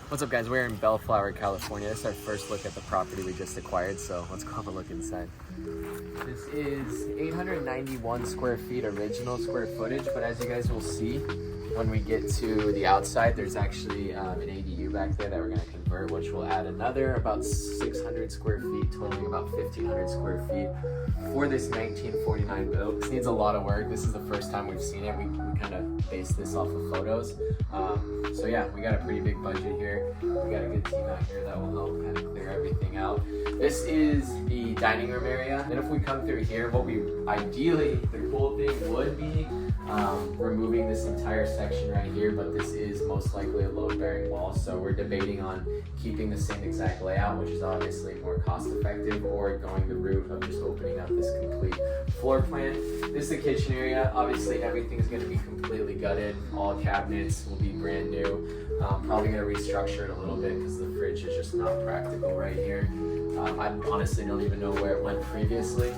What's up, guys? We're in Bellflower, California. This is our first look at the property we just acquired, so let's go have a look inside. This is 891 square feet original square footage, but as you guys will see when we get to the outside, there's actually an ADU back there that we're going to convert, which will add another about 600 square feet, totaling about 1,500 square feet for this 1949 build. This needs a lot of work. This is the first time we've seen it. We kind of based this off of photos. So yeah, we got a pretty big budget here. We got a good team out here that will help kind of clear everything out. This is the dining room area. And if we come through here, what we ideally, the cool thing would be removing this entire section right here, but this is most likely a load-bearing wall, so we're debating on keeping the same exact layout, which is obviously more cost-effective, or going the route of just opening up this complete floor plan. This is the kitchen area. Obviously, everything's going to be completely gutted. All cabinets will be brand new. Probably going to restructure it a little bit because the fridge is just not practical right here. I honestly don't even know where it went previously.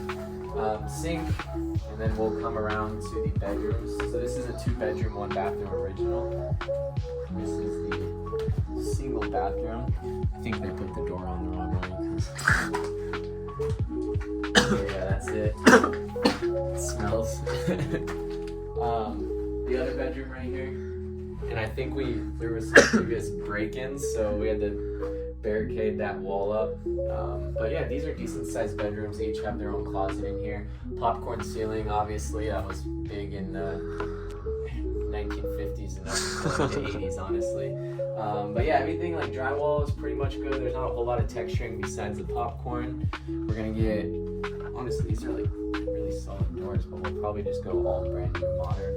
Sink, and then we'll come around to the bedrooms. So this is a 2-bedroom, 1-bathroom original. This is the single bathroom. I think they put the door on the wrong way. Yeah, that's it. It smells. The other bedroom right here. And I think there was some previous break-ins, so we had to barricade that wall up. But yeah, these are decent sized bedrooms. They each have their own closet in here. Popcorn ceiling, obviously, that was big in the 1950s and up to the 80s, honestly. But yeah, everything like drywall is pretty much good. There's not a whole lot of texturing besides the popcorn. We're gonna get, honestly, these are like really solid doors, but we'll probably just go all brand new modern.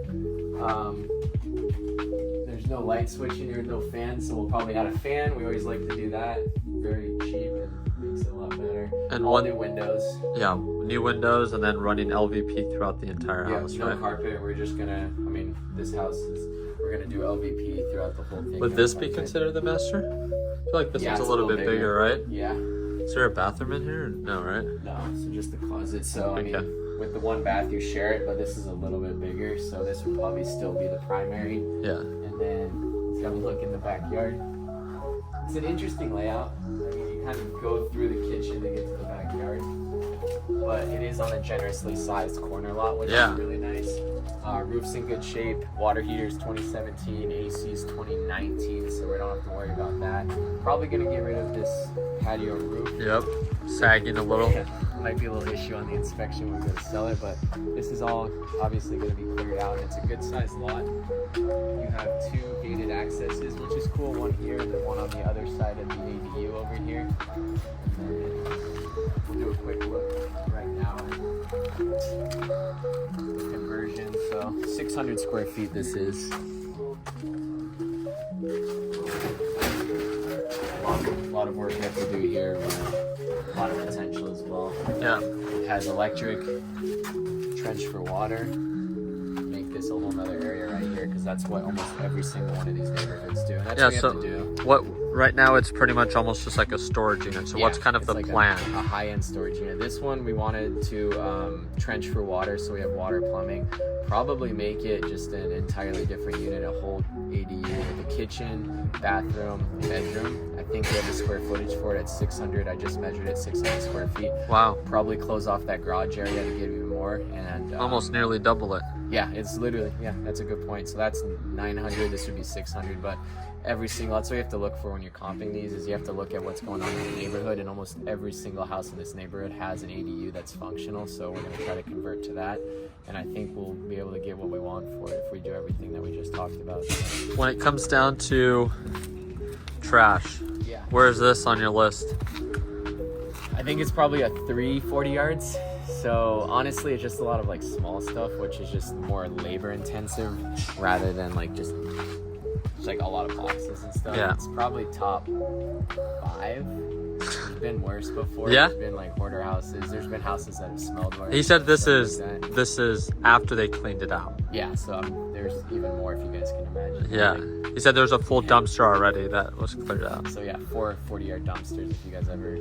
There's no light switching here, no fan, so we'll probably add a fan. We always like to do that. Very cheap and makes it a lot better. And all new windows. Yeah, new windows, and then running LVP throughout the entire house, no right? No carpet. We're just gonna, this house is, we're gonna do LVP throughout the whole thing. Would this be considered the master? I feel like this one's a little bit bigger, right? Yeah. Is there a bathroom in here? No, right? No, so just the closet. So, with the one bath, you share it, but this is a little bit bigger, so this would probably still be the primary. Yeah. And then let's have a look in the backyard. It's an interesting layout. You kind of go through the kitchen to get to the backyard, but it is on a generously sized corner lot, which is really nice. Roof's in good shape. Water heater's 2017, AC's 2019, so we don't have to worry about that. Probably gonna get rid of this patio roof. Yep, sagging a little. Might be a little issue on the inspection when we go to sell it, but this is all obviously going to be cleared out. It's a good sized lot. You have 2 gated accesses, which is cool. One here and then one on the other side of the ADU over here. And then we'll do a quick look right now at the conversion. So 600 square feet this is. A lot of work we have to do here, but a lot of potential as well. Yeah. It has electric, trench for water. Make this a whole nother area right here, because that's what almost every single one of these neighborhoods do. And that's what we have to do. What right now it's pretty much almost just like a storage unit. So what's kind of the plan? A high-end storage unit. This one we wanted to trench for water, so we have water plumbing. Probably make it just an entirely different unit, a whole ADU with a kitchen, bathroom, bedroom. I think we have the square footage for it at 600. I just measured it 600 square feet. Wow. Probably close off that garage area to give even more, and almost nearly double it. Yeah, it's literally, that's a good point. So that's 900. This would be 600, but every single, that's what you have to look for when you're comping these, is you have to look at what's going on in the neighborhood, and almost every single house in this neighborhood has an ADU that's functional, so we're going to try to convert to that, and I think we'll be able to get what we want for it if we do everything that we just talked about. When it comes down to trash, where is this on your list? I think it's probably a 40 yards. So honestly, it's just a lot of like small stuff, which is just more labor intensive rather than like just like a lot of boxes and stuff. Yeah. It's probably top 5. There's been worse before. Yeah. There's been like hoarder houses. There's been houses that have smelled worse. He said this is after they cleaned it out. Yeah, so there's even more if you guys can imagine. Yeah. He said there's a full dumpster already that was cleared out. So yeah, 4 40-yard dumpsters if you guys ever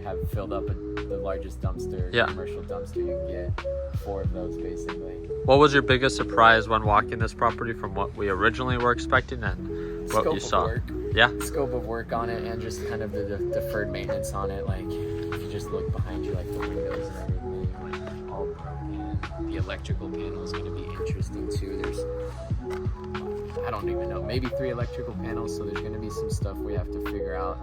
have filled up the largest dumpster, commercial dumpster you can get. 4 of those basically. What was your biggest surprise when walking this property from what we originally were expecting and what you saw? Yeah. scope of work on it, and just kind of the deferred maintenance on it. Like if you just look behind you, like the windows and everything, all broken. The electrical panel is going to be interesting too. There's, I don't even know, maybe 3 electrical panels, so there's going to be some stuff we have to figure out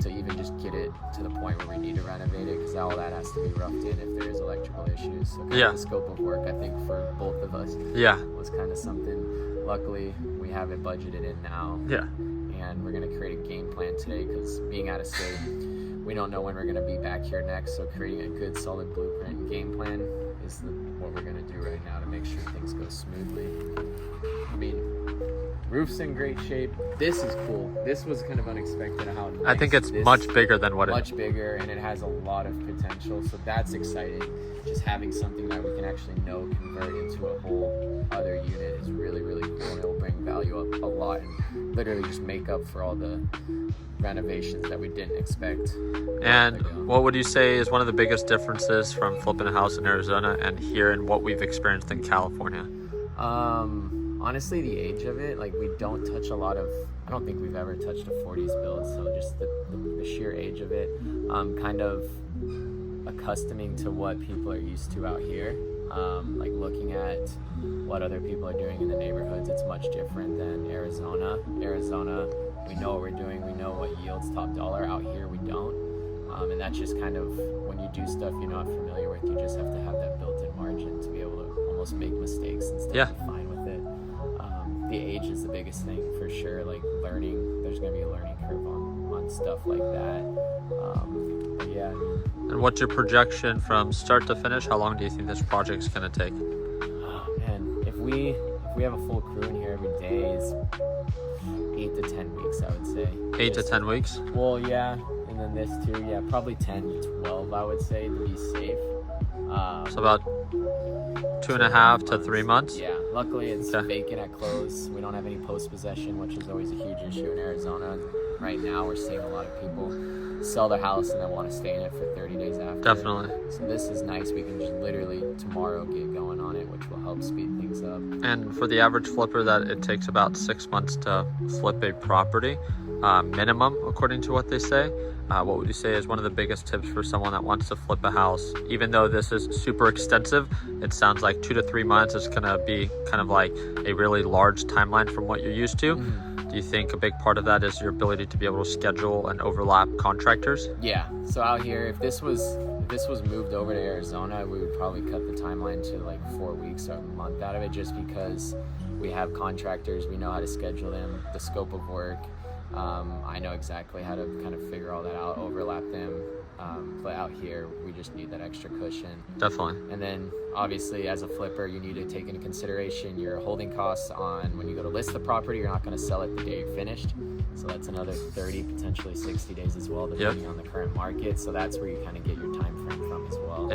to even just get it to the point where we need to renovate it, because all that has to be roughed in if there is electrical issues. So kind of the scope of work, I think, for both of us was kind of something. Luckily, we have it budgeted in now. Yeah. And we're going to create a game plan today, because being out of state, we don't know when we're going to be back here next. So creating a good, solid blueprint and game plan is what we're going to do right now to make sure things go smoothly. I mean, roof's in great shape. This is cool. This was kind of unexpected how nice. I think it's much bigger than what much bigger, and it has a lot of potential. So that's exciting. Just having something that we can actually convert into a whole other unit is really, really cool, and it will bring value up a lot and literally just make up for all the renovations that we didn't expect. And what would you say is one of the biggest differences from flipping a house in Arizona and here and what we've experienced in California? Honestly, the age of it, like we don't touch a lot of, I don't think we've ever touched a 40s build, so just the sheer age of it, kind of accustoming to what people are used to out here, like looking at what other people are doing in the neighborhoods. It's much different than Arizona. Arizona, we know what we're doing, we know what yields top dollar. Out here we don't, and that's just kind of, when you do stuff you're not familiar with, you just have to have that built-in margin to be able to almost make mistakes and still be fine with it. The age is the biggest thing for sure, like learning, there's going to be a learning curve on stuff like that. But yeah. And what's your projection from start to finish? How long do you think this project's going to take? Oh man, if we have a full crew in here every day, is 8 to 10 weeks, I would say. 8 to 10 weeks? Well, yeah, and then this too, yeah, probably 10 to 12, I would say, to be safe. So about 2.5 to 3 months? Yeah, luckily it's vacant at close. We don't have any post-possession, which is always a huge issue in Arizona. Right now we're seeing a lot of people sell their house and then want to stay in it for 30 days after. Definitely. So this is nice. We can just literally tomorrow get going on it, which will help speed things up. And for the average flipper, that it takes about 6 months to flip a property, minimum, according to what they say. What would you say is one of the biggest tips for someone that wants to flip a house? Even though this is super extensive, it sounds like 2 to 3 months is gonna be kind of like a really large timeline from what you're used to. Do you think a big part of that is your ability to be able to schedule and overlap contractors? Yeah, so out here, if this was moved over to Arizona, we would probably cut the timeline to like 4 weeks or a month out of it, just because we have contractors, we know how to schedule them, the scope of work. I know exactly how to kind of figure all that out, overlap them, but out here we just need that extra cushion. Definitely. And then obviously as a flipper, you need to take into consideration your holding costs on when you go to list the property. You're not going to sell it the day you're finished, so that's another 30, potentially 60 days as well, depending on the current market. So that's where you kind of get your time frame from as well.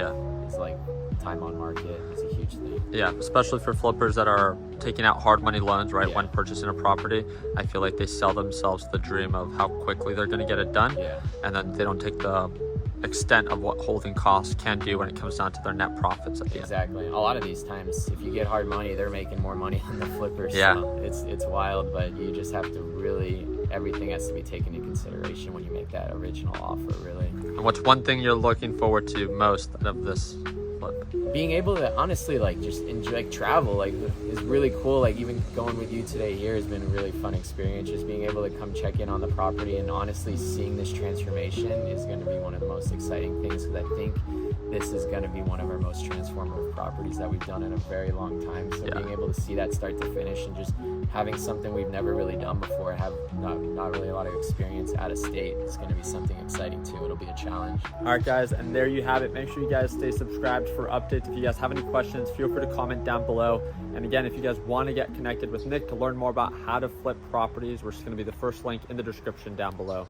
It's like time on market is a huge thing. Yeah, especially for flippers that are taking out hard money loans when purchasing a property. I feel like they sell themselves the dream of how quickly they're going to get it done, and then they don't take the extent of what holding costs can do when it comes down to their net profits at the end. Exactly. A lot of these times, if you get hard money, they're making more money than the flippers. So it's wild, but you just have to really, everything has to be taken into consideration when you make that original offer, really. And what's one thing you're looking forward to most out of this flip? Being able to honestly just enjoy, travel, is really cool. Even going with you today here has been a really fun experience. Just being able to come check in on the property and honestly seeing this transformation is going to be one of the most exciting things, because I think this is going to be one of our most transformative properties that we've done in a very long time. So being able to see that start to finish and just having something we've never really done before, have not really a lot of experience out of state, is going to be something exciting too. It'll be a challenge. All right, guys, and there you have it. Make sure you guys stay subscribed for updates. If you guys have any questions, feel free to comment down below. And again, if you guys want to get connected with Nick to learn more about how to flip properties, we're just going to be the first link in the description down below.